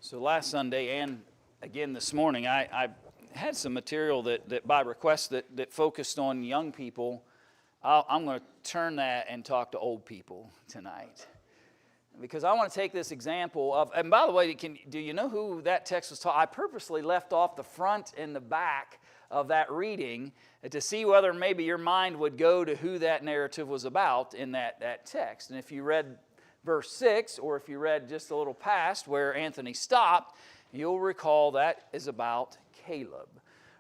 So last Sunday and again this morning, I had some material that by request that focused on young people. I'm going to turn that and talk to old people tonight. Because I want to take this example of, and by the way, do you know who that text was taught? I purposely left off the front and the back of that reading to see whether maybe your mind would go to who that narrative was about in that text. And if you read verse 6, or if you read just a little past where Anthony stopped, you'll recall that is about Caleb.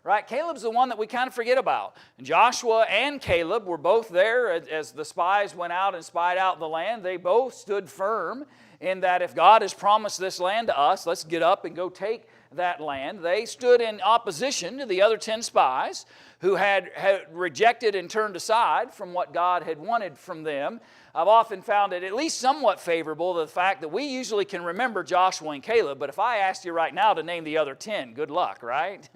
Right? Caleb's the one that we kind of forget about. Joshua and Caleb were both there as the spies went out and spied out the land. They both stood firm in that if God has promised this land to us, let's get up and go take that land. They stood in opposition to the other 10 spies who had rejected and turned aside from what God had wanted from them. I've often found it at least somewhat favorable to the fact that we usually can remember Joshua and Caleb, but if I asked you right now to name the other 10, good luck, right?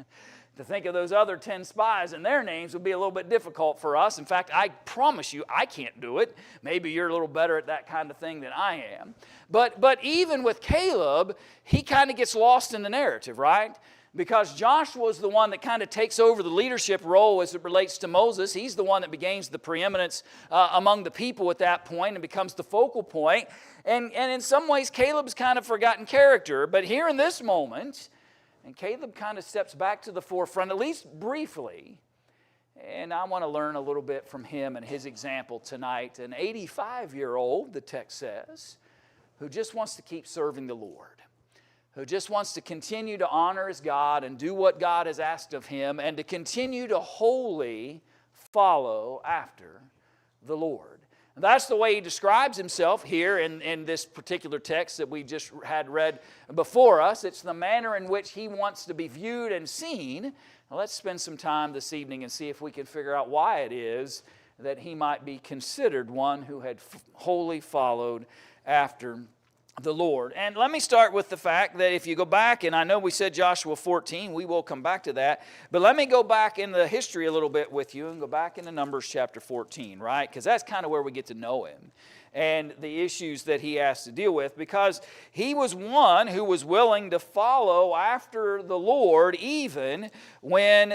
To think of those other 10 spies and their names would be a little bit difficult for us. In fact, I promise you, I can't do it. Maybe you're a little better at that kind of thing than I am. But even with Caleb, he kind of gets lost in the narrative, right? Because Joshua is the one that kind of takes over the leadership role as it relates to Moses. He's the one that gains the preeminence among the people at that point and becomes the focal point. And in some ways, Caleb's kind of forgotten character. But here in this moment, and Caleb kind of steps back to the forefront, at least briefly. And I want to learn a little bit from him and his example tonight. An 85-year-old, the text says, who just wants to keep serving the Lord, who just wants to continue to honor his God and do what God has asked of him and to continue to wholly follow after the Lord. And that's the way he describes himself here in this particular text that we just had read before us. It's the manner in which he wants to be viewed and seen. Now let's spend some time this evening and see if we can figure out why it is that he might be considered one who had wholly followed after the Lord. And let me start with the fact that if you go back, and I know we said Joshua 14, we will come back to that, but let me go back in the history a little bit with you and go back into Numbers chapter 14, right? Because that's kind of where we get to know him and the issues that he has to deal with, because he was one who was willing to follow after the Lord even when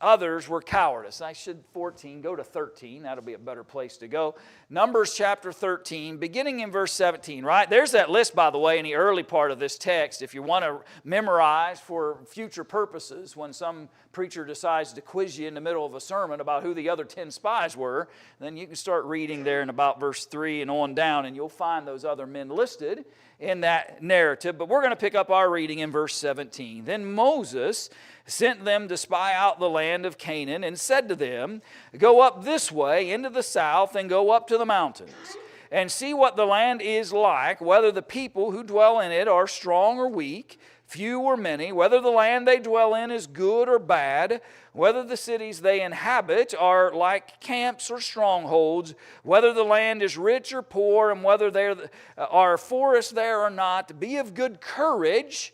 others were cowardice. I should 14, go to 13. That'll be a better place to go. Numbers chapter 13, beginning in verse 17, right? There's that list, by the way, in the early part of this text. If you want to memorize for future purposes, when some preacher decides to quiz you in the middle of a sermon about who the other 10 spies were, then you can start reading there in about verse 3 and on down, and you'll find those other men listed in that narrative. But we're going to pick up our reading in verse 17. Then Moses sent them to spy out the land of Canaan and said to them, "Go up this way into the south and go up to the mountains and see what the land is like, whether the people who dwell in it are strong or weak, few or many, whether the land they dwell in is good or bad, whether the cities they inhabit are like camps or strongholds, whether the land is rich or poor, and whether there are forests there or not. Be of good courage."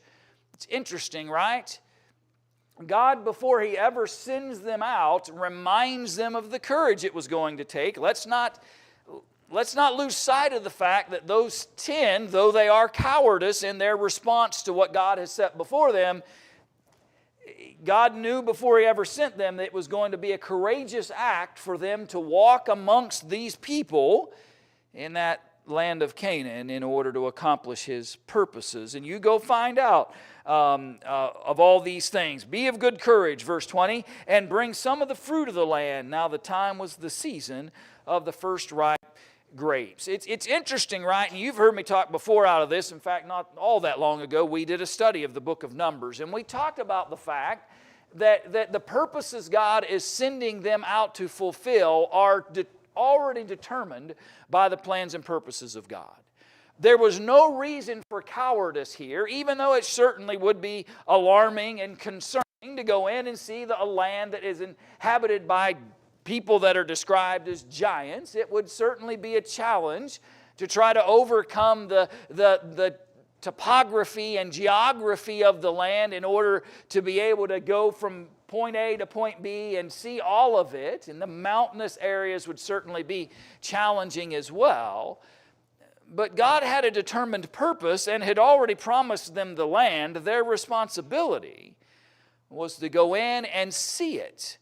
It's interesting, right? God, before he ever sends them out, reminds them of the courage it was going to take. Let's not lose sight of the fact that those 10, though they are cowardice in their response to what God has set before them, God knew before he ever sent them that it was going to be a courageous act for them to walk amongst these people in that land of Canaan in order to accomplish his purposes. And you go find out of all these things. Be of good courage, verse 20, and bring some of the fruit of the land. Now the time was the season of the first ripe grapes. It's interesting, right? And you've heard me talk before out of this. In fact, not all that long ago, we did a study of the book of Numbers. And we talked about the fact that the purposes God is sending them out to fulfill are already determined by the plans and purposes of God. There was no reason for cowardice here, even though it certainly would be alarming and concerning to go in and see a land that is inhabited by people that are described as giants. It would certainly be a challenge to try to overcome the topography and geography of the land in order to be able to go from point A to point B and see all of it. And the mountainous areas would certainly be challenging as well. But God had a determined purpose and had already promised them the land. Their responsibility was to go in and see it.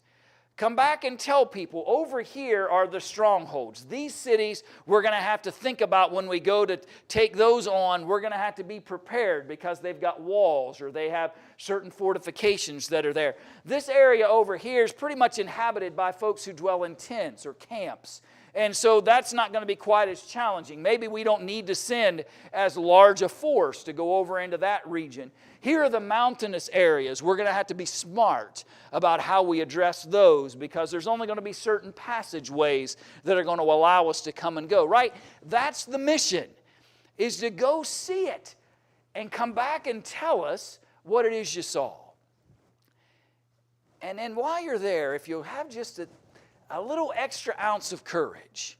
Come back and tell people, over here are the strongholds. These cities we're going to have to think about when we go to take those on. We're going to have to be prepared because they've got walls or they have certain fortifications that are there. This area over here is pretty much inhabited by folks who dwell in tents or camps. And so that's not going to be quite as challenging. Maybe we don't need to send as large a force to go over into that region. Here are the mountainous areas. We're going to have to be smart about how we address those because there's only going to be certain passageways that are going to allow us to come and go, right? That's the mission, is to go see it and come back and tell us what it is you saw. And then while you're there, if you have just a little extra ounce of courage,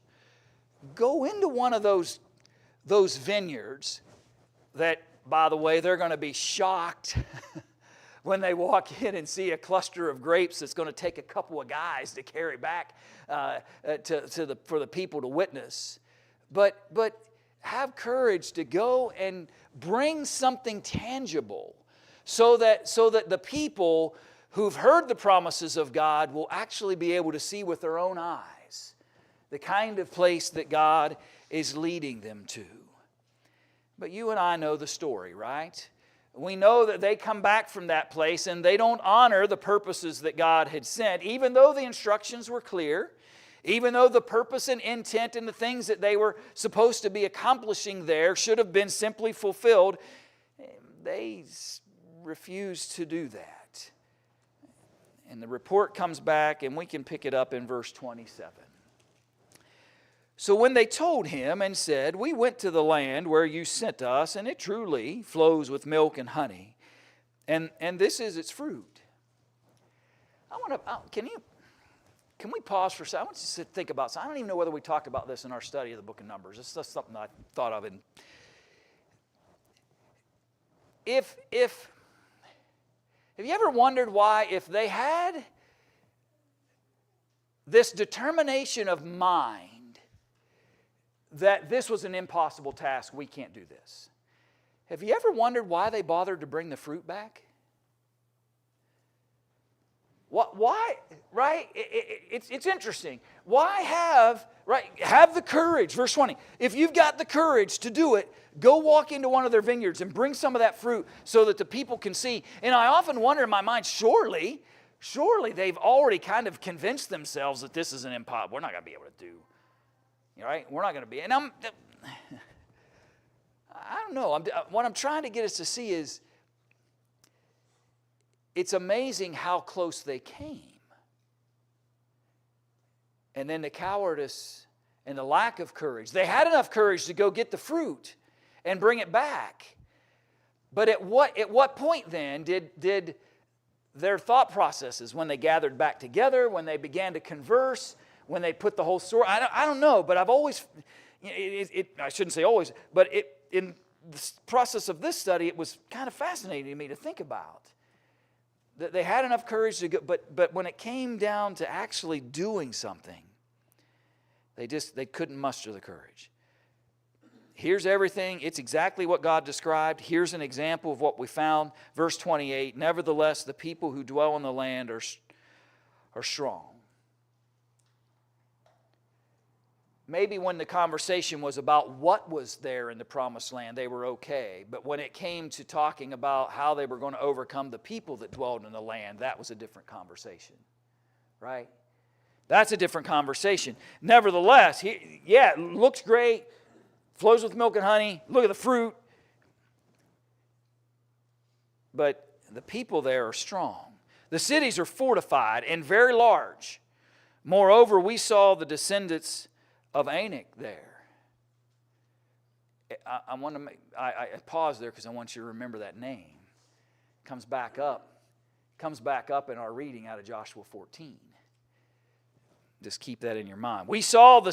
go into one of those vineyards that, by the way, they're going to be shocked when they walk in and see a cluster of grapes that's going to take a couple of guys to carry back for the people to witness. But have courage to go and bring something tangible so that the people who've heard the promises of God will actually be able to see with their own eyes the kind of place that God is leading them to. But you and I know the story, right? We know that they come back from that place and they don't honor the purposes that God had sent, even though the instructions were clear, even though the purpose and intent and the things that they were supposed to be accomplishing there should have been simply fulfilled. They refused to do that. And the report comes back, and we can pick it up in verse 27. So when they told him and said, "We went to the land where you sent us, and it truly flows with milk and honey, and this is its fruit." Can we pause for a second? I want you to think about something. I don't even know whether we talked about this in our study of the book of Numbers. It's just something I thought of. And have you ever wondered why, if they had this determination of mind that this was an impossible task, we can't do this, have you ever wondered why they bothered to bring the fruit back? Why, right? It's interesting. Why have the courage, verse 20. If you've got the courage to do it, go walk into one of their vineyards and bring some of that fruit so that the people can see. And I often wonder in my mind, surely they've already kind of convinced themselves that this is an impossible. We're not going to be able to do, right? We're not going to be. And I don't know. What I'm trying to get us to see is, it's amazing how close they came. And then the cowardice and the lack of courage. They had enough courage to go get the fruit and bring it back. But at what point then did their thought processes, when they gathered back together, when they began to converse, when they put the whole story, I don't know, but I've always, I shouldn't say always, but in the process of this study, it was kind of fascinating to me to think about. They had enough courage to go, but when it came down to actually doing something, they couldn't muster the courage. Here's everything. It's exactly what God described. Here's an example of what we found. Verse 28, "Nevertheless, the people who dwell in the land are strong." Maybe when the conversation was about what was there in the promised land, they were okay. But when it came to talking about how they were going to overcome the people that dwelled in the land, that was a different conversation, right? That's a different conversation. Nevertheless, it looks great, flows with milk and honey, look at the fruit. But the people there are strong. The cities are fortified and very large. Moreover, we saw the descendants of Anak there. I pause there because I want you to remember that name. It comes back up in our reading out of Joshua 14. Just keep that in your mind. We saw the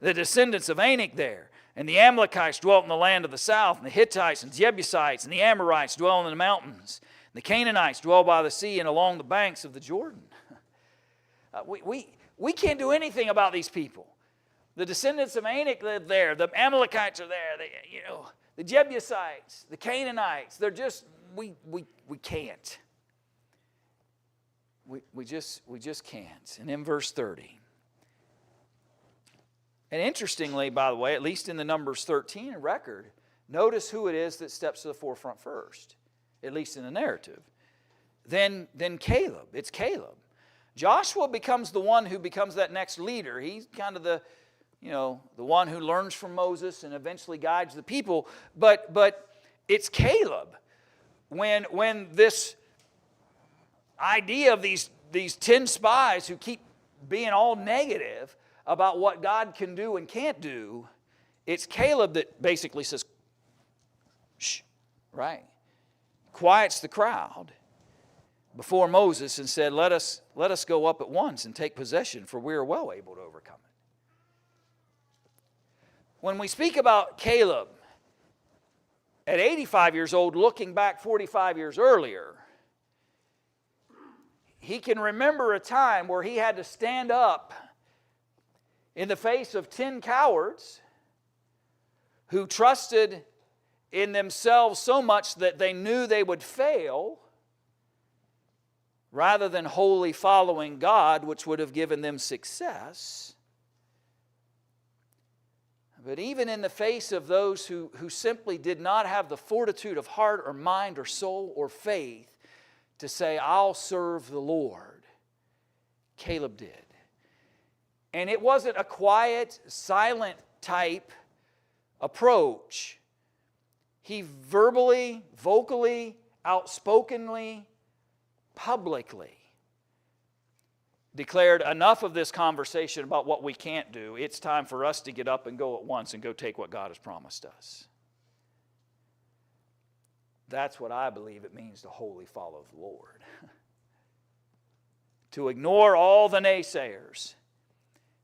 descendants of Anak there, and the Amalekites dwelt in the land of the south, and the Hittites and the Jebusites and the Amorites dwell in the mountains, and the Canaanites dwell by the sea and along the banks of the Jordan. We can't do anything about these people. The descendants of Anak live there. The Amalekites are there. The Jebusites, the Canaanites. They're just, we can't. We just can't. And in verse 30. And interestingly, by the way, at least in the Numbers 13 record, notice who it is that steps to the forefront first, at least in the narrative. Then Caleb. It's Caleb. Joshua becomes the one who becomes that next leader. He's kind of the one who learns from Moses and eventually guides the people. But it's Caleb. When this idea of these 10 spies who keep being all negative about what God can do and can't do, it's Caleb that basically says, shh, right? Quiets the crowd before Moses and said, let us go up at once and take possession, for we are well able to overcome it. When we speak about Caleb at 85 years old, looking back 45 years earlier, he can remember a time where he had to stand up in the face of 10 cowards who trusted in themselves so much that they knew they would fail, rather than wholly following God, which would have given them success. But even in the face of those who simply did not have the fortitude of heart or mind or soul or faith to say, I'll serve the Lord, Caleb did. And it wasn't a quiet, silent type approach. He verbally, vocally, outspokenly, publicly declared, enough of this conversation about what we can't do. It's time for us to get up and go at once and go take what God has promised us. That's what I believe it means to wholly follow the Lord. To ignore all the naysayers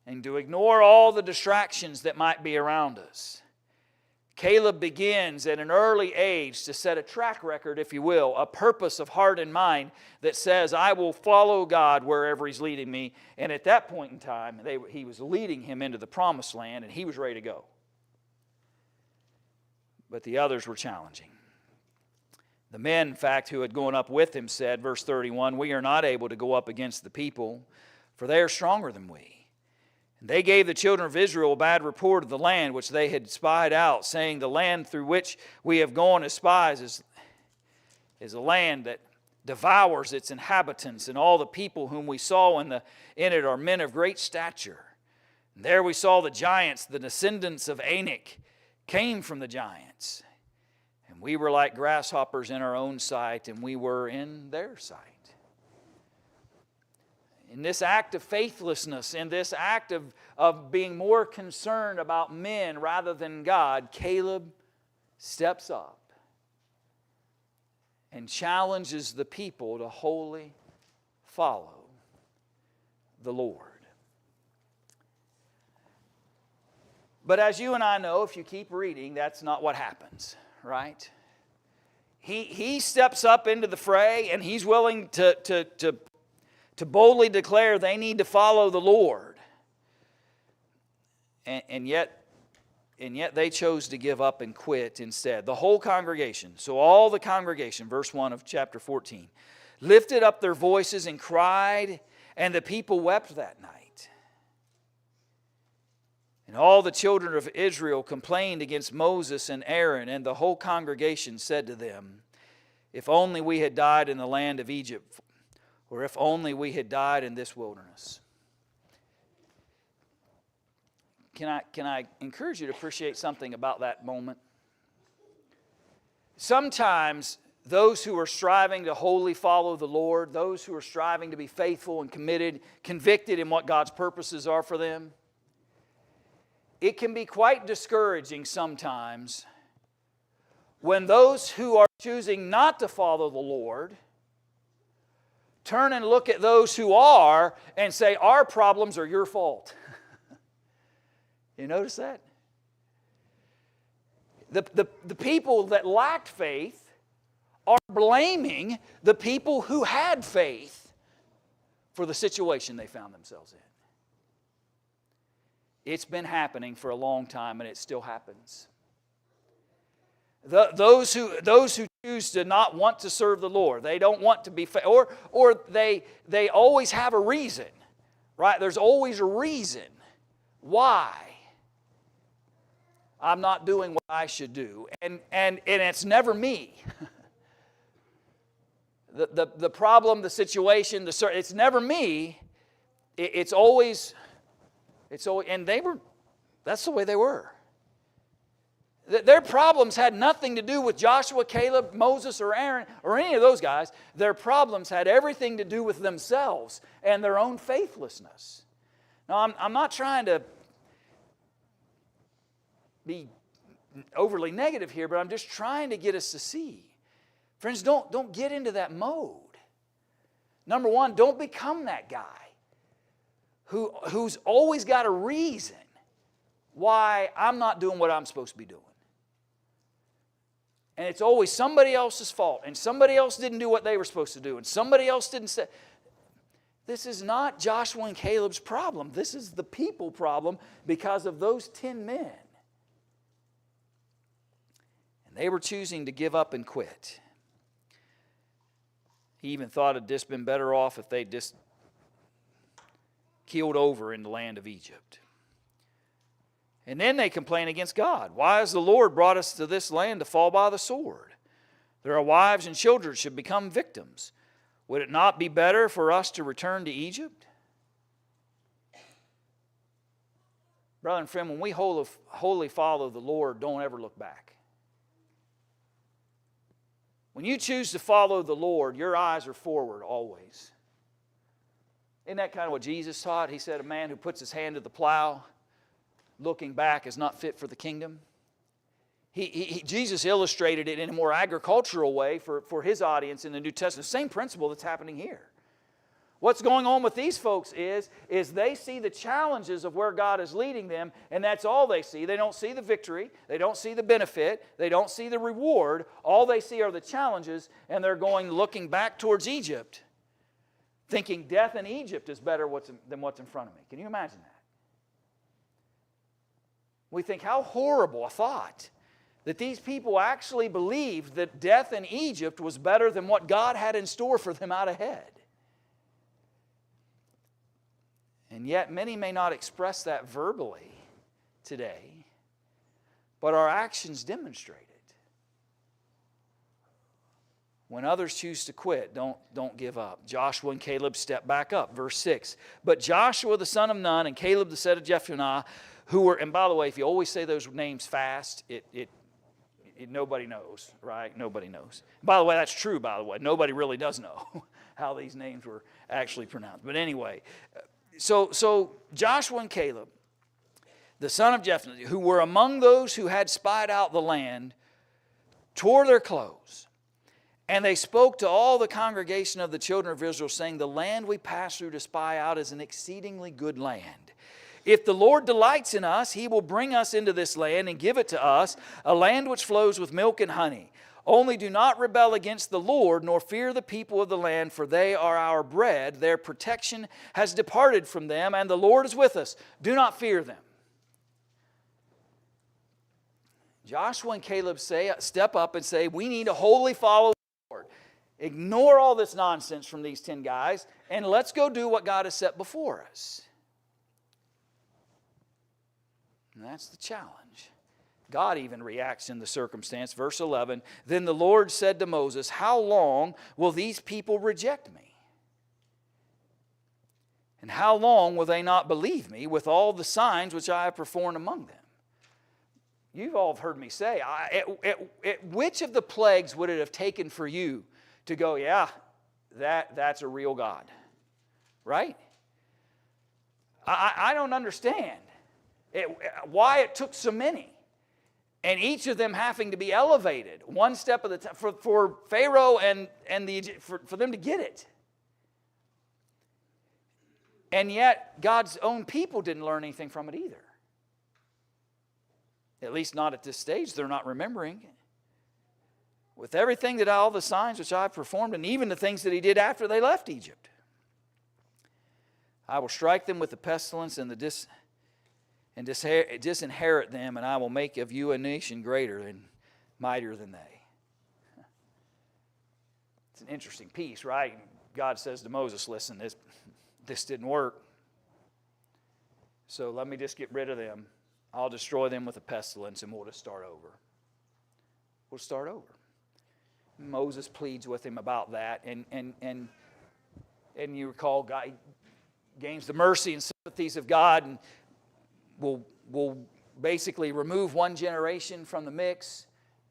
and to ignore all the distractions that might be around us. Caleb begins at an early age to set a track record, if you will, a purpose of heart and mind that says, I will follow God wherever He's leading me. And at that point in time, He was leading him into the promised land, and he was ready to go. But the others were challenging. The men, in fact, who had gone up with him said, verse 31, we are not able to go up against the people, for they are stronger than we. And they gave the children of Israel a bad report of the land which they had spied out, saying, the land through which we have gone as spies is a land that devours its inhabitants, and all the people whom we saw in it are men of great stature. And there we saw the giants, the descendants of Anak, came from the giants. And we were like grasshoppers in our own sight, and we were in their sight. In this act of faithlessness, in this act of being more concerned about men rather than God, Caleb steps up and challenges the people to wholly follow the Lord. But as you and I know, if you keep reading, that's not what happens, right? He steps up into the fray, and he's willing to boldly declare they need to follow the Lord. And yet they chose to give up and quit instead. The whole congregation, so all the congregation, verse 1 of chapter 14, lifted up their voices and cried, and the people wept that night. And all the children of Israel complained against Moses and Aaron, and the whole congregation said to them, if only we had died in the land of Egypt, or if only we had died in this wilderness. Can I encourage you to appreciate something about that moment? Sometimes those who are striving to wholly follow the Lord, those who are striving to be faithful and committed, convicted in what God's purposes are for them, it can be quite discouraging sometimes when those who are choosing not to follow the Lord turn and look at those who are and say, our problems are your fault. You notice that? The people that lacked faith are blaming the people who had faith for the situation they found themselves in. It's been happening for a long time, and it still happens. Those who choose to not want to serve the Lord, they don't want to be, or they always have a reason, right? There's always a reason why I'm not doing what I should do, and it's never me. The problem, the situation, it's never me. It's always, and that's the way they were. Their problems had nothing to do with Joshua, Caleb, Moses, or Aaron, or any of those guys. Their problems had everything to do with themselves and their own faithlessness. Now, I'm not trying to be overly negative here, but I'm just trying to get us to see. Friends, don't get into that mode. Number one, don't become that guy who's always got a reason why I'm not doing what I'm supposed to be doing. And it's always somebody else's fault, and somebody else didn't do what they were supposed to do, and somebody else didn't say. This is not Joshua and Caleb's problem. This is the people problem because of those 10 men. And they were choosing to give up and quit. He even thought it'd just been better off if they just keeled over in the land of Egypt. And then they complain against God. Why has the Lord brought us to this land to fall by the sword? Their wives and children should become victims. Would it not be better for us to return to Egypt? Brother and friend, when we wholly follow the Lord, don't ever look back. When you choose to follow the Lord, your eyes are forward always. Isn't that kind of what Jesus taught? He said, a man who puts his hand to the plow, looking back, is not fit for the kingdom. Jesus illustrated it in a more agricultural way for his audience in the New Testament. Same principle that's happening here. What's going on with these folks is they see the challenges of where God is leading them, and that's all they see. They don't see the victory. They don't see the benefit. They don't see the reward. All they see are the challenges, and they're looking back towards Egypt, thinking death in Egypt is better than what's in front of me. Can you imagine that? We think, how horrible a thought that these people actually believed that death in Egypt was better than what God had in store for them out ahead. And yet many may not express that verbally today, but our actions demonstrate it. When others choose to quit, don't give up. Joshua and Caleb step back up. Verse 6. But Joshua the son of Nun and Caleb the son of Jephunneh, who were, and by the way, if you always say those names fast, nobody knows, right? Nobody knows. By the way, that's true, by the way. Nobody really does know how these names were actually pronounced. But anyway, so Joshua and Caleb, the son of Jephunneh, who were among those who had spied out the land, tore their clothes. And they spoke to all the congregation of the children of Israel, saying, the land we passed through to spy out is an exceedingly good land. If the Lord delights in us, He will bring us into this land and give it to us, a land which flows with milk and honey. Only do not rebel against the Lord, nor fear the people of the land, for they are our bread. Their protection has departed from them, and the Lord is with us. Do not fear them. Joshua and Caleb step up and say, we need to wholly follow the Lord. Ignore all this nonsense from these 10 guys, and let's go do what God has set before us. And that's the challenge. God even reacts in the circumstance. Verse 11, then the Lord said to Moses, how long will these people reject me? And how long will they not believe me with all the signs which I have performed among them? You've all heard me say, which of the plagues would it have taken for you to go, yeah, that's a real God? Right? I don't understand why it took so many. And each of them having to be elevated one step at a time for Pharaoh and for them to get it. And yet God's own people didn't learn anything from it either. At least not at this stage. They're not remembering. With everything that all the signs which I've performed, and even the things that He did after they left Egypt, I will strike them with the pestilence and and disinherit them, and I will make of you a nation greater and mightier than they. It's an interesting piece, right? God says to Moses, listen, this didn't work. So let me just get rid of them. I'll destroy them with a pestilence, and we'll just start over. We'll start over. Moses pleads with him about that, and you recall God gains the mercy and sympathies of God, and will basically remove one generation from the mix,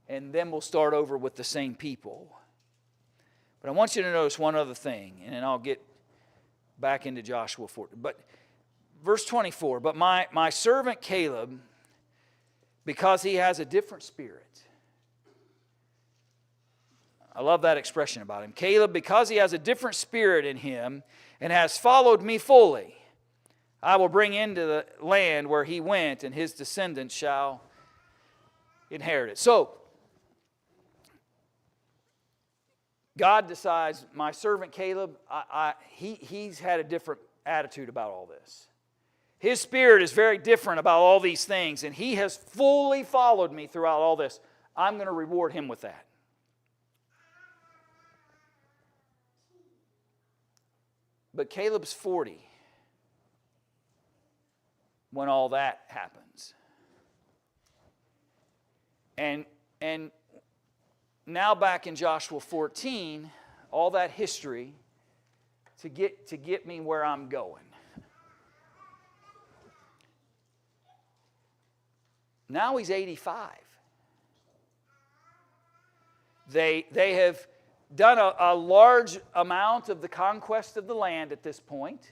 and then we'll start over with the same people. But I want you to notice one other thing, and then I'll get back into Joshua 4. But verse 24, but my servant Caleb, because he has a different spirit. I love that expression about him. Caleb, because he has a different spirit in him and has followed me fully, I will bring into the land where he went, and his descendants shall inherit it. So, God decides, my servant Caleb, he's had a different attitude about all this. His spirit is very different about all these things, and he has fully followed me throughout all this. I'm going to reward him with that. But Caleb's 40 when all that happens. And now back in Joshua 14, all that history to get me where I'm going. Now he's 85. They have done a large amount of the conquest of the land at this point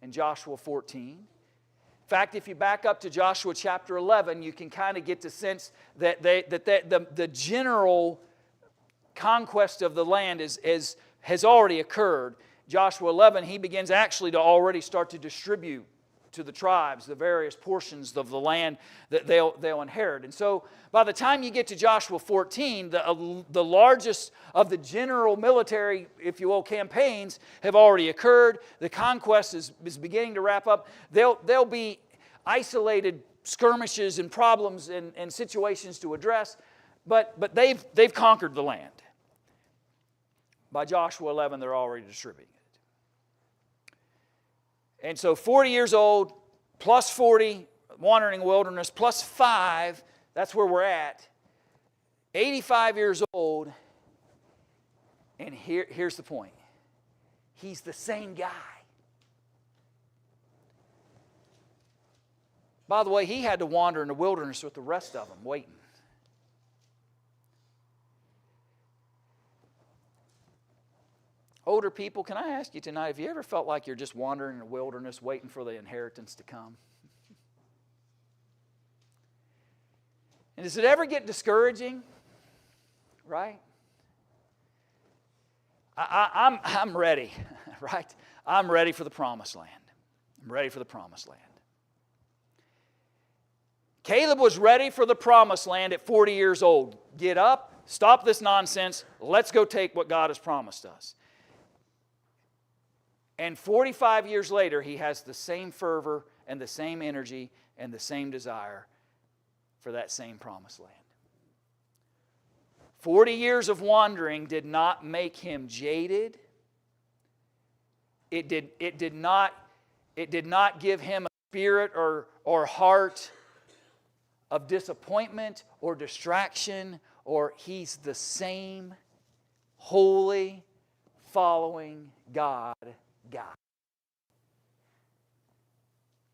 in Joshua 14. In fact, if you back up to Joshua chapter 11, you can kind of get the sense that the general conquest of the land has already occurred. Joshua 11, he begins actually to already start to distribute to the tribes the various portions of the land that they'll inherit. And so by the time you get to Joshua 14, the largest of the general military, if you will, campaigns have already occurred. The conquest is beginning to wrap up. There'll be isolated skirmishes and problems and situations to address, but they've conquered the land. By Joshua 11, they're already distributing it. And so 40 years old, plus 40, wandering in the wilderness, plus 5, that's where we're at. 85 years old, and here's the point. He's the same guy. By the way, he had to wander in the wilderness with the rest of them, waiting. Older people, can I ask you tonight, have you ever felt like you're just wandering in the wilderness waiting for the inheritance to come? And does it ever get discouraging? Right? I'm ready, right? I'm ready for the promised land. I'm ready for the promised land. Caleb was ready for the promised land at 40 years old. Get up, stop this nonsense, let's go take what God has promised us. And 45 years later, he has the same fervor and the same energy and the same desire for that same promised land. 40 years of wandering did not make him jaded. It did not give him a spirit or heart of disappointment or distraction, or he's the same holy, following God guy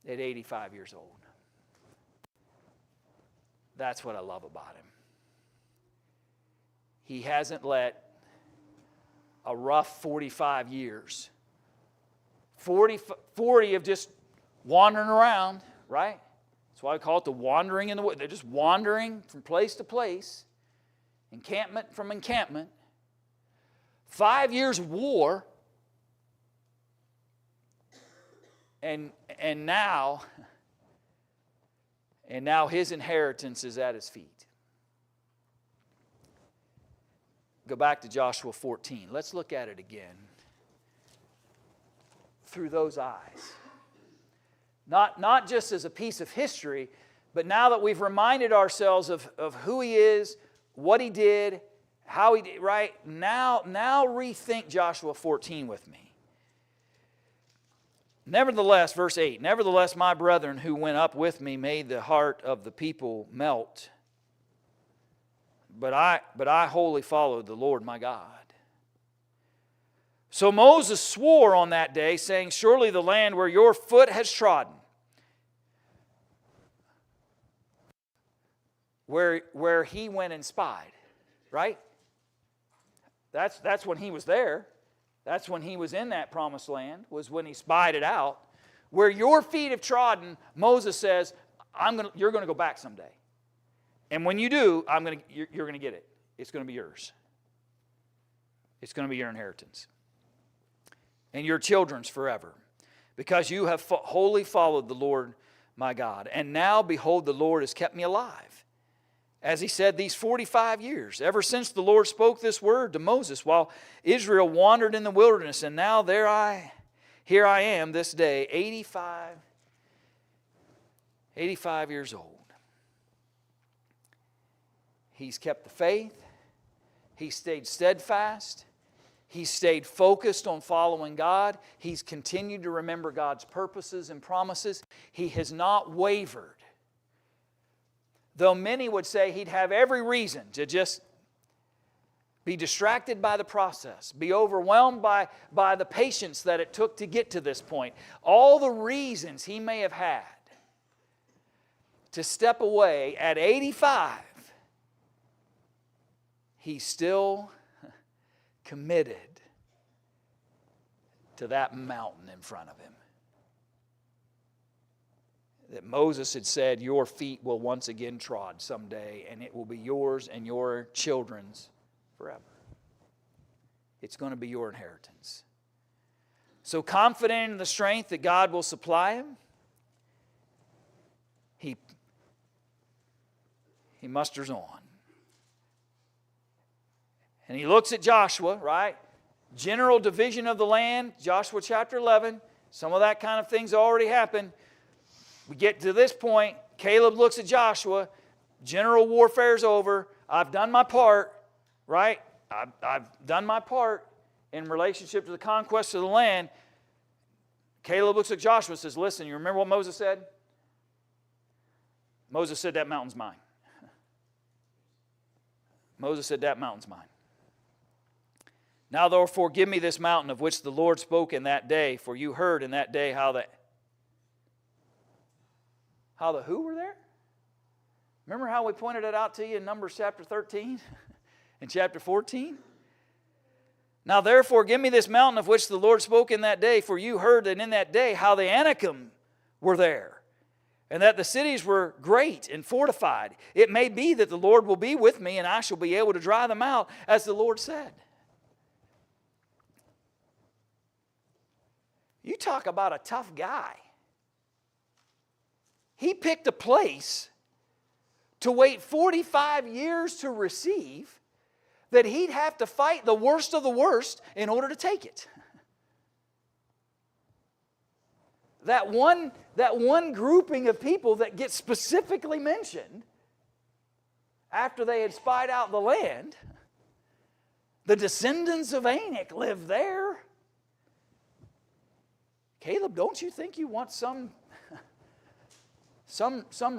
at 85 years old. That's what I love about him. He hasn't let a rough 45 years, 40 of just wandering around, right? That's why I call it the wandering in the woods. They're just wandering from place to place, encampment from encampment. 5 years of war, and now his inheritance is at his feet. Go back to Joshua 14. Let's look at it again through those eyes. Not just as a piece of history, but now that we've reminded ourselves of who He is, what He did, how He did, right? Now rethink Joshua 14 with me. Nevertheless, verse 8, nevertheless my brethren who went up with me made the heart of the people melt. But I wholly followed the Lord my God. So Moses swore on that day, saying, surely the land where your foot has trodden, where he went and spied, right? That's when he was there. That's when he was in that promised land, was when he spied it out. Where your feet have trodden, Moses says, you're going to go back someday. And when you do, you're going to get it. It's going to be yours. It's going to be your inheritance. And your children's forever. Because you have wholly followed the Lord my God. And now, behold, the Lord has kept me alive. As He said, these 45 years, ever since the Lord spoke this word to Moses, while Israel wandered in the wilderness. And now here I am this day, 85 years old. He's kept the faith. He stayed steadfast. He stayed focused on following God. He's continued to remember God's purposes and promises. He has not wavered. Though many would say he'd have every reason to just be distracted by the process, be overwhelmed by the patience that it took to get to this point. All the reasons he may have had to step away at 85, he's still committed to that mountain in front of him. That Moses had said, your feet will once again trod someday, and it will be yours and your children's forever. It's going to be your inheritance. So confident in the strength that God will supply him, he musters on. And he looks at Joshua, right? General division of the land, Joshua chapter 11. Some of that kind of thing's already happened. We get to this point, Caleb looks at Joshua, general warfare's over, I've done my part, right? I've done my part in relationship to the conquest of the land. Caleb looks at Joshua and says, listen, you remember what Moses said? Moses said, that mountain's mine. Moses said, that mountain's mine. Now therefore give me this mountain of which the Lord spoke in that day, for you heard in that day how the who were there? Remember how we pointed it out to you in Numbers chapter 13 and chapter 14? Now therefore give me this mountain of which the Lord spoke in that day, for you heard that in that day how the Anakim were there, and that the cities were great and fortified. It may be that the Lord will be with me, and I shall be able to drive them out, as the Lord said. You talk about a tough guy. He picked a place to wait 45 years to receive that he'd have to fight the worst of the worst in order to take it. That one grouping of people that gets specifically mentioned after they had spied out the land, the descendants of Anak lived there. Caleb, don't you think you want some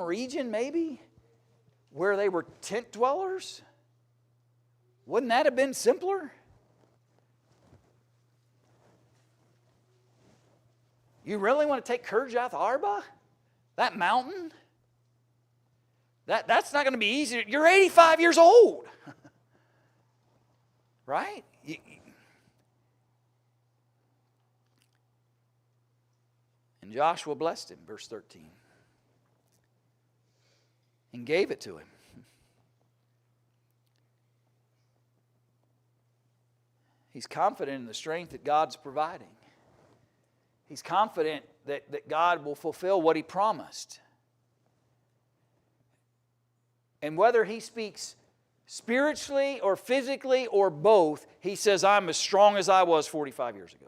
region maybe where they were tent dwellers? Wouldn't that have been simpler? You really want to take Kirjath Arba? That mountain? That's not going to be easy. You're 85 years old. Right? And Joshua blessed him, verse 13. And gave it to him. He's confident in the strength that God's providing. He's confident that God will fulfill what He promised. And whether he speaks spiritually or physically or both, he says, I'm as strong as I was 45 years ago.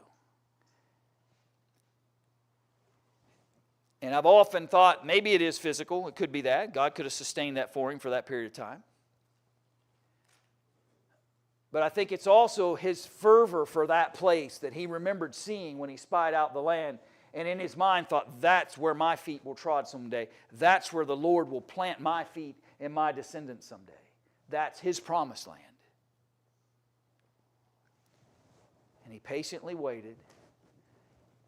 And I've often thought maybe it is physical. It could be that. God could have sustained that for him for that period of time. But I think it's also his fervor for that place that he remembered seeing when he spied out the land. And in his mind thought, that's where my feet will trod someday. That's where the Lord will plant my feet and my descendants someday. That's his promised land. And he patiently waited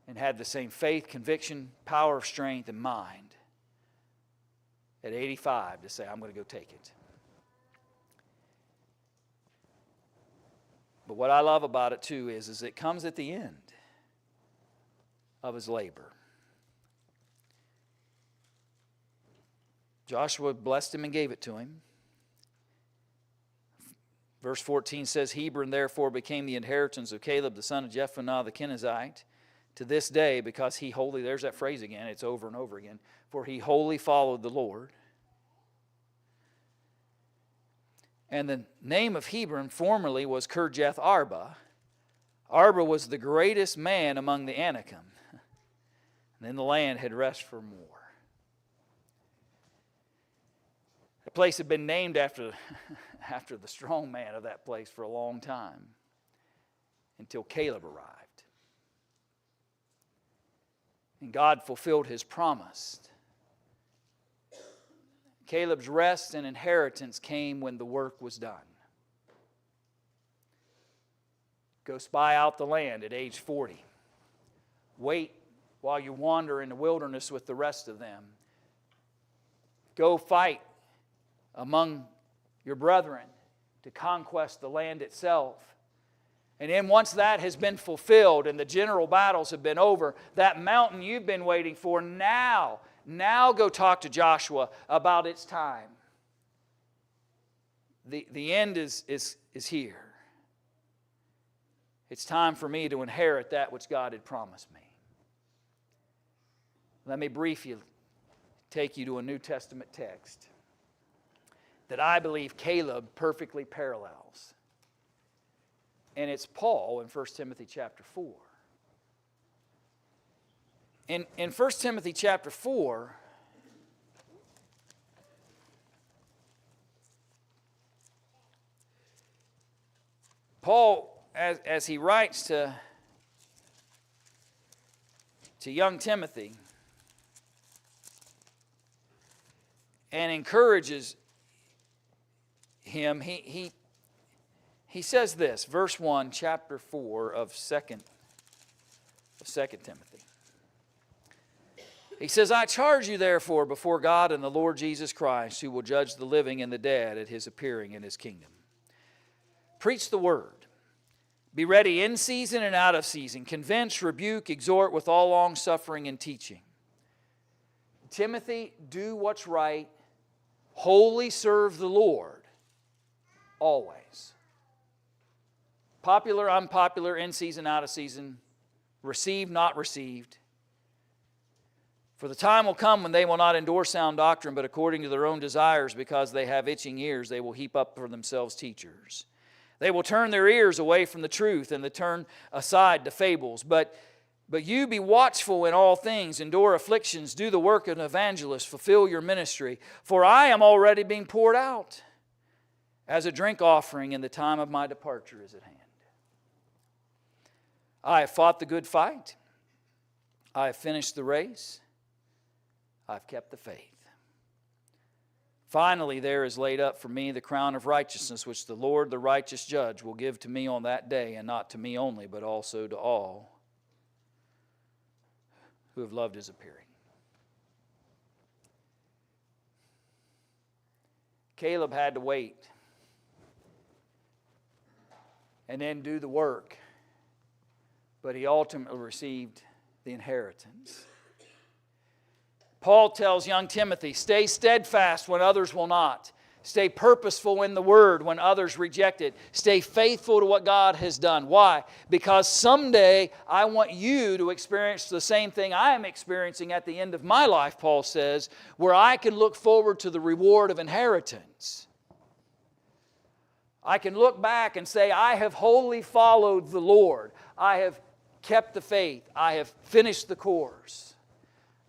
and had the same faith, conviction, power of strength, and mind at 85 to say, I'm going to go take it. But what I love about it too is it comes at the end of his labor. Joshua blessed him and gave it to him. Verse 14 says, Hebron therefore became the inheritance of Caleb the son of Jephunneh the Kenizzite to this day, because he wholly, there's that phrase again, it's over and over again, for he wholly followed the Lord. And the name of Hebron formerly was Kirjath Arba. Arba was the greatest man among the Anakim. And then the land had rest for more. The place had been named after the strong man of that place for a long time, until Caleb arrived. And God fulfilled his promise. Caleb's rest and inheritance came when the work was done. Go spy out the land at age 40. Wait while you wander in the wilderness with the rest of them. Go fight among your brethren to conquest the land itself. And then once that has been fulfilled and the general battles have been over, that mountain you've been waiting for, now go talk to Joshua about its time. The end is here. It's time for me to inherit that which God had promised me. Let me briefly take you to a New Testament text that I believe Caleb perfectly parallels. And it's Paul in 1 Timothy chapter 4. In 1 Timothy chapter 4, Paul, as he writes to young Timothy and encourages him, he says this, verse 1, chapter 4 of 2 Timothy. He says, I charge you therefore before God and the Lord Jesus Christ, who will judge the living and the dead at his appearing in his kingdom. Preach the word. Be ready in season and out of season. Convince, rebuke, exhort with all longsuffering and teaching. Timothy, do what's right. Wholly serve the Lord. Always. Popular, unpopular, in season, out of season. Received, not received. For the time will come when they will not endure sound doctrine, but according to their own desires, because they have itching ears, they will heap up for themselves teachers. They will turn their ears away from the truth, and they turn aside to fables. But you be watchful in all things, endure afflictions, do the work of an evangelist, fulfill your ministry. For I am already being poured out as a drink offering, and the time of my departure is at hand. I have fought the good fight. I have finished the race. I've kept the faith. Finally, there is laid up for me the crown of righteousness, which the Lord, the righteous judge, will give to me on that day, and not to me only, but also to all who have loved his appearing. Caleb had to wait and then do the work, but he ultimately received the inheritance. Paul tells young Timothy, stay steadfast when others will not. Stay purposeful in the word when others reject it. Stay faithful to what God has done. Why? Because someday I want you to experience the same thing I am experiencing at the end of my life, Paul says, where I can look forward to the reward of inheritance. I can look back and say, I have wholly followed the Lord. I have kept the faith. I have finished the course.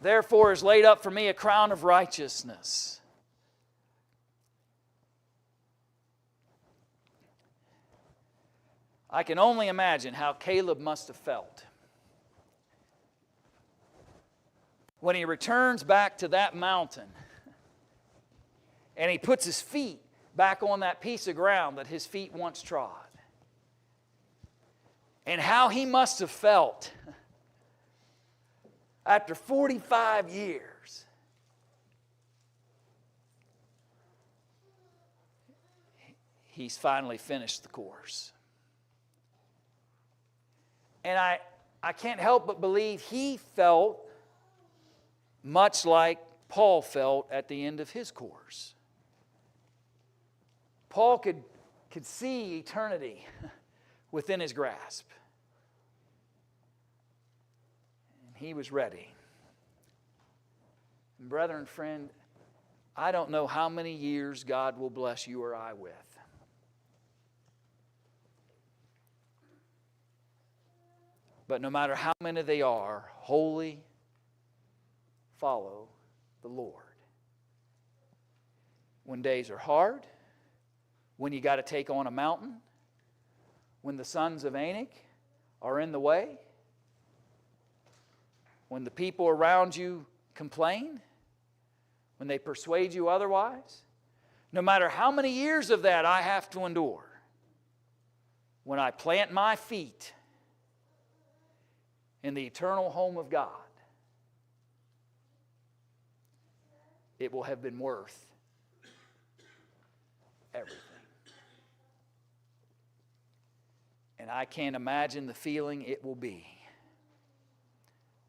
Therefore is laid up for me a crown of righteousness. I can only imagine how Caleb must have felt when he returns back to that mountain and he puts his feet back on that piece of ground that his feet once trod. And how he must have felt after 45 years. He's finally finished the course. And I can't help but believe he felt much like Paul felt at the end of his course. Paul could see eternity within his grasp. And he was ready. And brethren, friend, I don't know how many years God will bless you or I with. But no matter how many they are, wholly follow the Lord. When days are hard, when you got to take on a mountain, when the sons of Anak are in the way, when the people around you complain, when they persuade you otherwise, no matter how many years of that I have to endure, when I plant my feet in the eternal home of God, it will have been worth everything. And I can't imagine the feeling it will be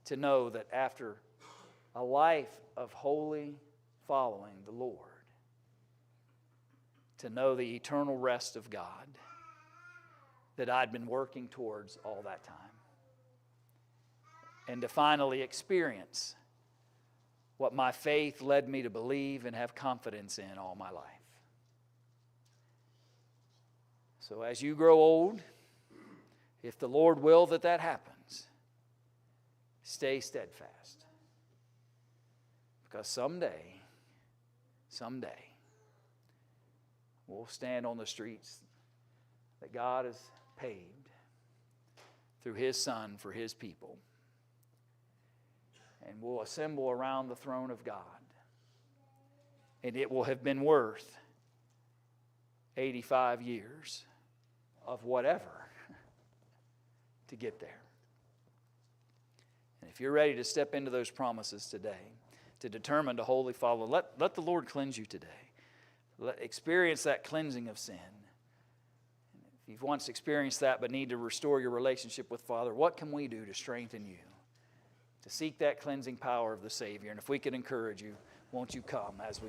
to know that after a life of wholly following the Lord, to know the eternal rest of God that I'd been working towards all that time. And to finally experience what my faith led me to believe and have confidence in all my life. So as you grow old, if the Lord will that happens, stay steadfast. Because someday, we'll stand on the streets that God has paved through His Son for His people. And we'll assemble around the throne of God. And it will have been worth 85 years of whatever to get there. And if you're ready to step into those promises today, to determine to wholly follow, let the Lord cleanse you today. Experience that cleansing of sin. If you've once experienced that but need to restore your relationship with Father, what can we do to strengthen you? To seek that cleansing power of the Savior. And if we could encourage you, won't you come as we